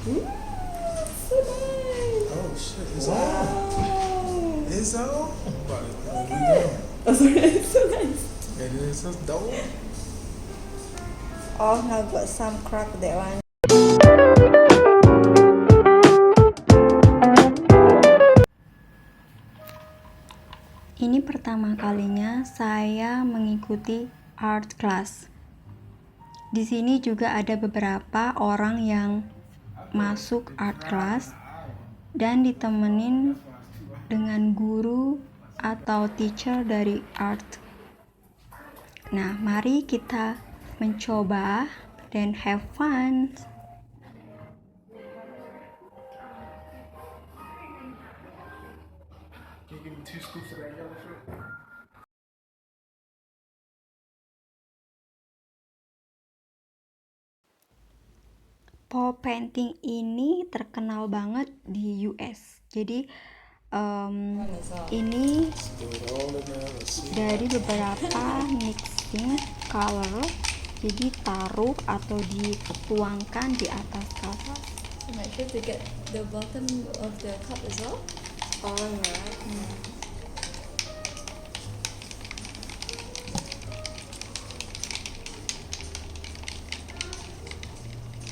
Ooh, so nice. Oh shit, it's Wow. on. It's on? But we go. Oh, sorry, it's so nice. It is so dope. Oh, now got some crack that one. Ini pertama kalinya saya mengikuti art class. Di sini juga ada beberapa orang yang masuk art class dan ditemenin dengan guru atau teacher dari art. Nah, mari kita mencoba dan have fun. Can you give me 2 scoops of that yellow shit? Paw painting ini terkenal banget di US. Jadi ini dari beberapa mixing color. Jadi taruh atau dituangkan di atas kanvas. So make sure to get the bottom of the cup as well. Alright.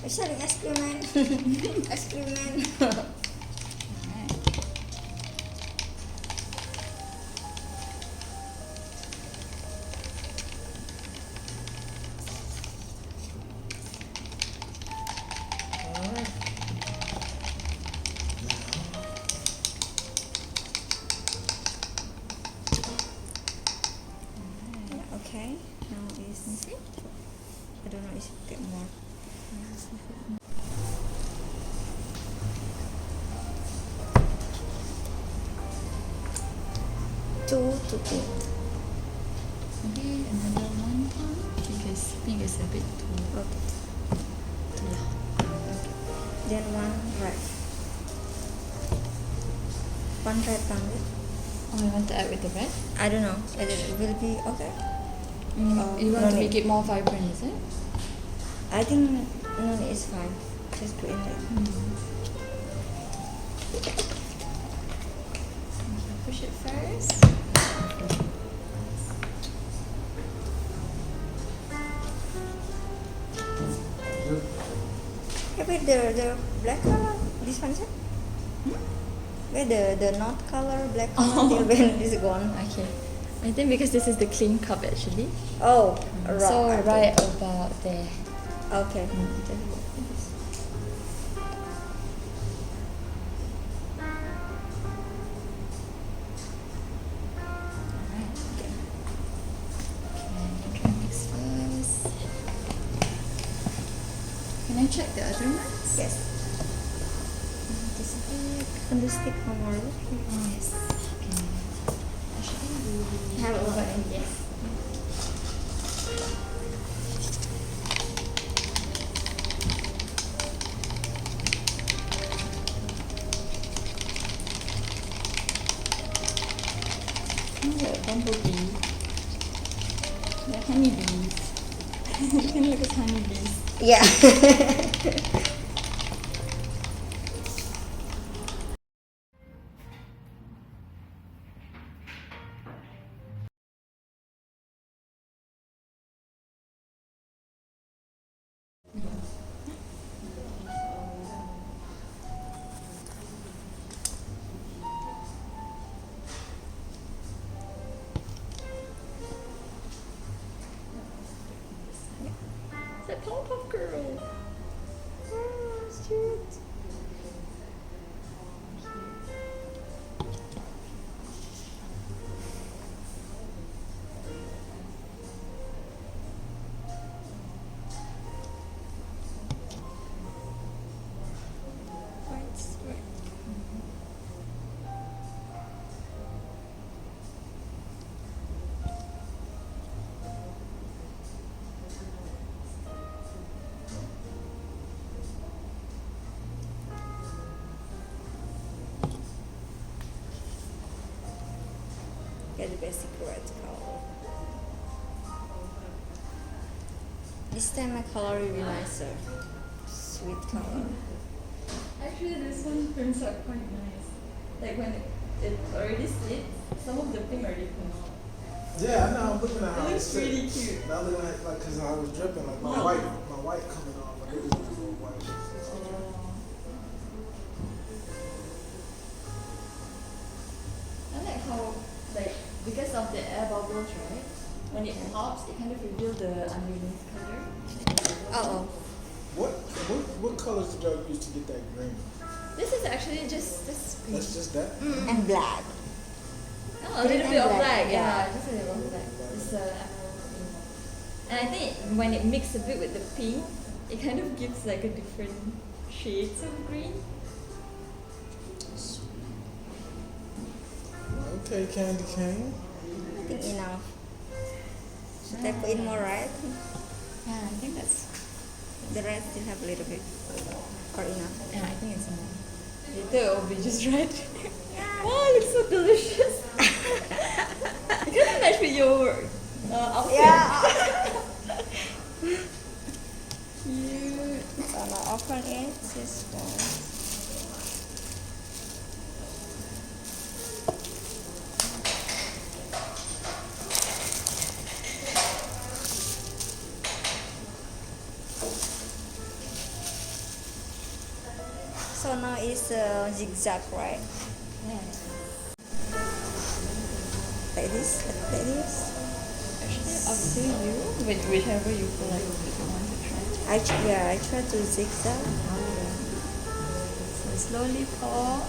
Sharing eksperimen. Eksperimen. Okay, now is I don't know, is it get more? Two to two. Maybe another one because I think it's a bit too. Okay. Yeah. Then one red. One red panel. Oh, you want to add with the red? I don't know. It will be okay. You want no to need. make it more vibrant, is it? I think no, it's fine. Just put in there. Push it first. Hey, wait, the black color. This one, sir? Where the not color black color till when is gone? Okay. I think because this is the clean cup actually. Oh, So right. right about there. Okay. Alright. Okay. Try mix first. Can I check the other ones? Yes. This bit. On the stick one more. Yes. Okay. Actually, Have a button. yes. The bumblebee. The honeybees. You can look at honeybees. Yeah. The Powerpuff Girl. Oh, cute. Get the basic red color. This time my color will be nicer. Sweet color. Actually, this one turns out quite nice. Like when it already sits, some of the pink already come out. Yeah, I know. I'm looking at how It looks it's pretty cute. Now looking at like, cause I was dripping, like my white coming off. Like it was a little white. I like how, like, because of the air bubbles, right? When it pops, it kind of reveals the underneath color. Oh. What colors did y'all use to get that green? This is actually just green. That's just that. And black. Oh, a little bit of black, yeah. yeah, just a little of black. It's emerald green. And I think when it mixes a bit with the pink, it kind of gives like a different shades of green. Okay, candy cane. I think enough. Should I put in more, right? Yeah, I think that's. The rest still have a little bit. Or enough. Yeah, I think it's enough. Later it will be just right. Wow, it looks so delicious. It kind of match with your outfit. Yeah. Cute. So now open it. This one. So now it's zigzag, right? Yeah. Like this, like this. Actually, up to you. Whichever you feel like you want to try. I try to zigzag. So slowly pour.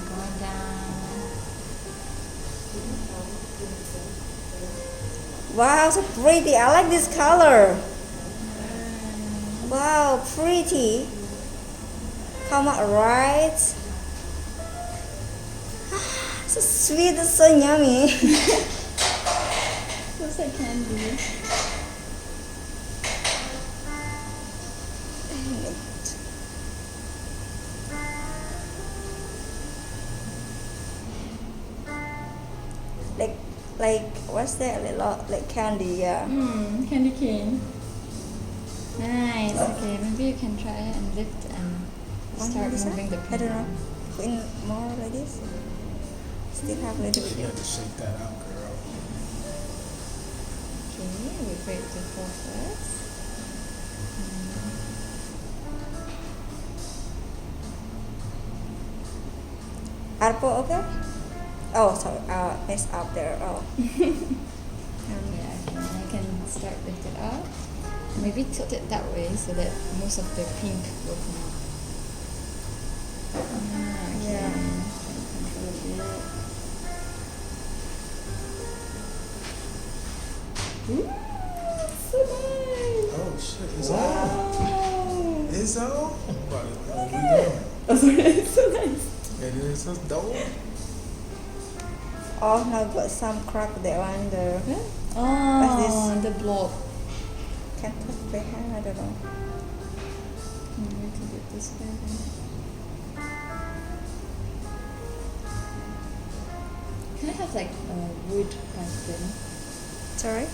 Go down. Wow, so pretty. I like this color. Wow, pretty. Come out right. So sweet, so yummy. Looks like candy. like what's that? Like candy, yeah. Candy cane. Nice. Okay, maybe you can try it and lift and start This moving one? the I pin. don't know. Put in more like this. Still have a little You bit. had to shake that out, girl. Okay, we wait to pour first. Arpo, okay? Oh, sorry. It's up there. Oh. Yeah, okay, I can start lift it up. Maybe tilt it that way so that most of the pink will come out. Okay. Yeah. Control it. Ooh, so nice. Oh shit, it's on. Wow. It's on. Right, Oh, sorry, it's so nice. it is so dope. Oh, now got some crack there on the. Oh, the blob. Can put behind, I don't know. Maybe we can do it this way then. Can I have like a wood pattern? Sorry?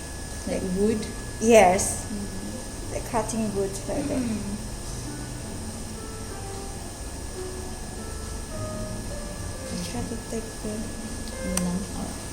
Like wood? Yes. Like cutting wood like that. I try to take the. Out.